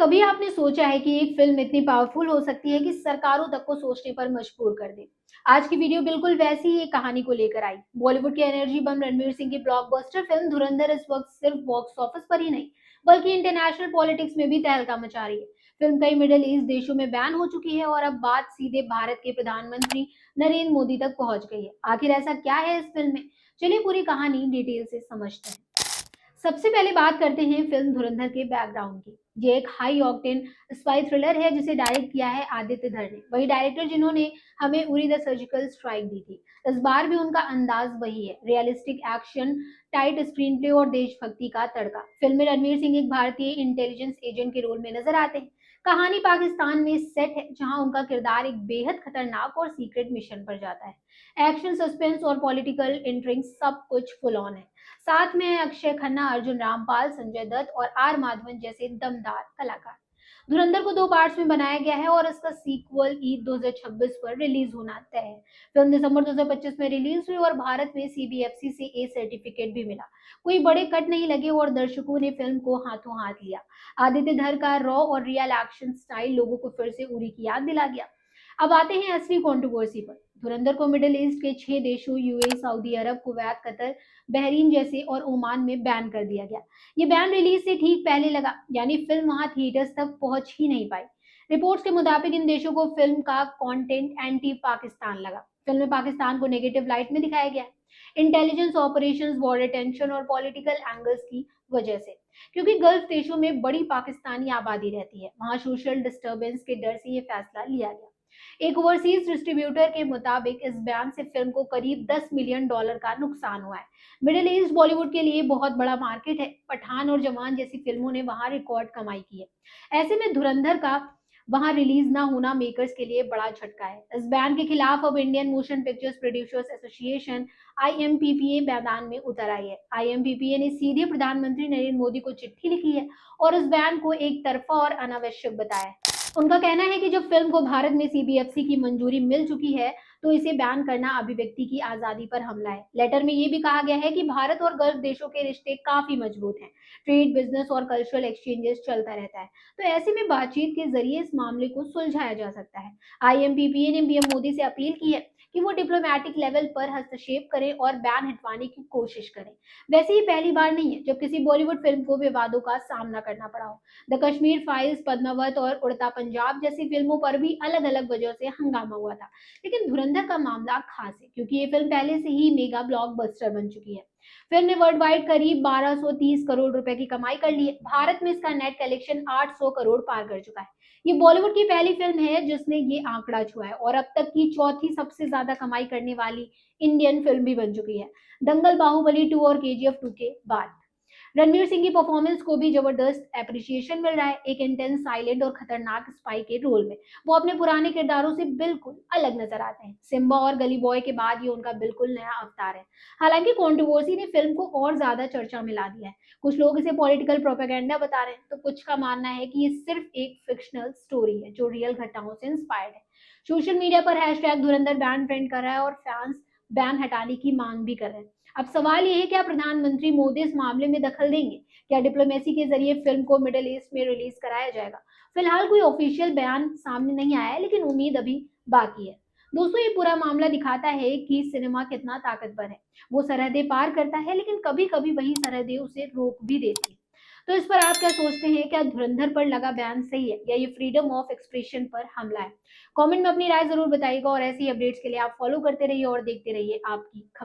कभी आपने सोचा है कि एक फिल्म इतनी पावरफुल हो सकती है कि सरकारों तक को सोचने पर मजबूर कर दे? आज की वीडियो बिल्कुल वैसी ही एक कहानी को लेकर आई। बॉलीवुड की एनर्जी बम रणवीर सिंह की ब्लॉकबस्टर फिल्म धुरंधर इस वक्त सिर्फ बॉक्स ऑफिस पर ही नहीं, बल्कि इंटरनेशनल पॉलिटिक्स में भी तहलका मचा रही है। फिल्म कई मिडिल ईस्ट देशों में बैन हो चुकी है और अब बात सीधे भारत के प्रधानमंत्री नरेंद्र मोदी तक पहुंच गई है। आखिर ऐसा क्या है इस फिल्म में? चलिए पूरी कहानी डिटेल से समझते हैं। सबसे पहले बात करते हैं फिल्म धुरंधर के बैकग्राउंड की। ये एक हाई ऑक्टेन स्पाई थ्रिलर है जिसे डायरेक्ट किया है आदित्य धर ने, वही डायरेक्टर जिन्होंने हमें उरी द सर्जिकल स्ट्राइक दी थी। इस बार भी उनका अंदाज वही है, realistic action, tight screen play और देशभक्ति का तड़का। फिल्म में रणवीर सिंह एक भारतीय इंटेलिजेंस एजेंट के रोल में नजर आते हैं। कहानी पाकिस्तान में सेट है, जहां उनका किरदार एक बेहद खतरनाक और सीक्रेट मिशन पर जाता है। एक्शन, सस्पेंस और पॉलिटिकल इंट्रिग सब कुछ फुल ऑन है। साथ में अक्षय खन्ना, अर्जुन रामपाल, संजय दत्त और आर माधवन जैसे दमदार कलाकार। धुरंधर को 2 पार्ट्स में बनाया गया है और इसका सीक्वल ईद 2026 पर रिलीज होना तय है। फिल्म दिसंबर 2025 में रिलीज हुई और भारत में सीबीएफसी से ए सर्टिफिकेट भी मिला। कोई बड़े कट नहीं लगे और दर्शकों ने फिल्म को हाथों हाथ लिया। आदित्य धर का रॉ और रियल एक्शन स्टाइल लोगों को फिर से उरी की याद दिला गया। अब आते हैं असली कंट्रोवर्सी पर। धुरंधर को मिडिल ईस्ट के 6 देशों यूएई, सऊदी अरब, कुवैत, कतर, बहरीन जैसे और ओमान में बैन कर दिया गया। ये बैन रिलीज से ठीक पहले लगा, यानी फिल्म वहां थिएटर्स तक पहुंच ही नहीं पाई। रिपोर्ट्स के मुताबिक इन देशों को फिल्म का कंटेंट एंटी पाकिस्तान लगा। फिल्म में पाकिस्तान को नेगेटिव लाइट में दिखाया गया है, इंटेलिजेंस ऑपरेशंस, बॉर्डर टेंशन और पॉलिटिकल एंगल्स की वजह से। क्योंकि गल्फ देशों में बड़ी पाकिस्तानी आबादी रहती है, वहां सोशल डिस्टर्बेंस के डर से ये फैसला लिया गया। एक ओवरसीज डिस्ट्रीब्यूटर के मुताबिक इस बैन से फिल्म को करीब $10 मिलियन का नुकसान हुआ है। मिडिल ईस्ट बॉलीवुड के लिए बहुत बड़ा मार्केट है। पठान और जवान जैसी फिल्मों ने वहां रिकॉर्ड कमाई की है। ऐसे में धुरंधर का वहां रिलीज ना होना मेकर्स के लिए बड़ा झटका है। इस बैन के खिलाफ अब Indian motion pictures producers association IMPPA मैदान में उतर आई है। आईएमपीपीए ने सीधे प्रधानमंत्री नरेंद्र मोदी को चिट्ठी लिखी है और इस बैन को एक तरफा और अनावश्यक बताया है। उनका कहना है कि जब फिल्म को भारत में सीबीएफसी की मंजूरी मिल चुकी है, तो इसे बैन करना अभिव्यक्ति की आजादी पर हमला है। लेटर में यह भी कहा गया है कि भारत और गल्फ देशों के रिश्ते काफी मजबूत हैं। ट्रेड, बिजनेस और कल्चरल एक्सचेंजेस चलता रहता है, तो ऐसे में बातचीत के जरिए इस मामले को सुलझाया जा सकता है। आईएमपीपीए ने पीएम मोदी से अपील की है कि वो डिप्लोमेटिक लेवल पर हस्तक्षेप करें और बैन हटवाने की कोशिश करें। वैसे ही पहली बार नहीं है जब किसी बॉलीवुड फिल्म को विवादों का सामना करना पड़ा हो। द कश्मीर फाइल्स, पद्मावत और उड़ता पंजाब जैसी फिल्मों पर भी अलग अलग वजह से हंगामा हुआ था। लेकिन धुरंधर का मामला खास है क्योंकि ये फिल्म पहले से ही मेगा ब्लॉकबस्टर बन चुकी है। फिल्म ने वर्ल्ड वाइड करीब 1230 करोड़ रुपए की कमाई कर ली है। भारत में इसका नेट कलेक्शन 800 करोड़ पार कर चुका है। ये बॉलीवुड की पहली फिल्म है जिसने ये आंकड़ा छुआ है और अब तक की चौथी सबसे ज्यादा कमाई करने वाली इंडियन फिल्म भी बन चुकी है, दंगल, बाहुबली 2 और केजीएफ 2 के बाद। रणवीर सिंह की परफॉर्मेंस को भी जबरदस्त एप्रिसिएशन मिल रहा है। एक इंटेंस, साइलेंट और खतरनाक स्पाई के रोल में वो अपने पुराने किरदारों से बिल्कुल अलग नजर आते हैं। सिम्बा और गली बॉय के बाद ये उनका बिल्कुल नया अवतार है। हालांकि कंट्रोवर्सी ने फिल्म को और ज्यादा चर्चा में ला दिया है। कुछ लोग इसे पॉलिटिकल प्रोपेगेंडा बता रहे हैं, तो कुछ का मानना है कि ये सिर्फ एक फिक्शनल स्टोरी है जो रियल घटनाओं से इंस्पायर्ड है। सोशल मीडिया पर हैशटैग धुरंधर बैन ट्रेंड कर रहा है और फैंस बैन हटाने की मांग भी कर रहे हैं। अब सवाल ये है, क्या प्रधानमंत्री मोदी इस मामले में दखल देंगे? क्या डिप्लोमेसी के जरिए फिल्म को मिडिल ईस्ट में रिलीज कराया जाएगा? फिलहाल कोई ऑफिशियल बयान सामने नहीं आया है, लेकिन उम्मीद अभी बाकी है। दोस्तों, ये पूरा मामला दिखाता है कि सिनेमा कितना ताकतवर है। वो सरहदें पार करता है, लेकिन कभी कभी वही सरहदें उसे रोक भी देती है। तो इस पर आप क्या सोचते हैं? क्या धुरंधर पर लगा बैन सही है या ये फ्रीडम ऑफ एक्सप्रेशन पर हमला है? कमेंट में अपनी राय जरूर बताइएगा और ऐसी अपडेट्स के लिए आप फॉलो करते रहिए और देखते रहिए आपकी खबर।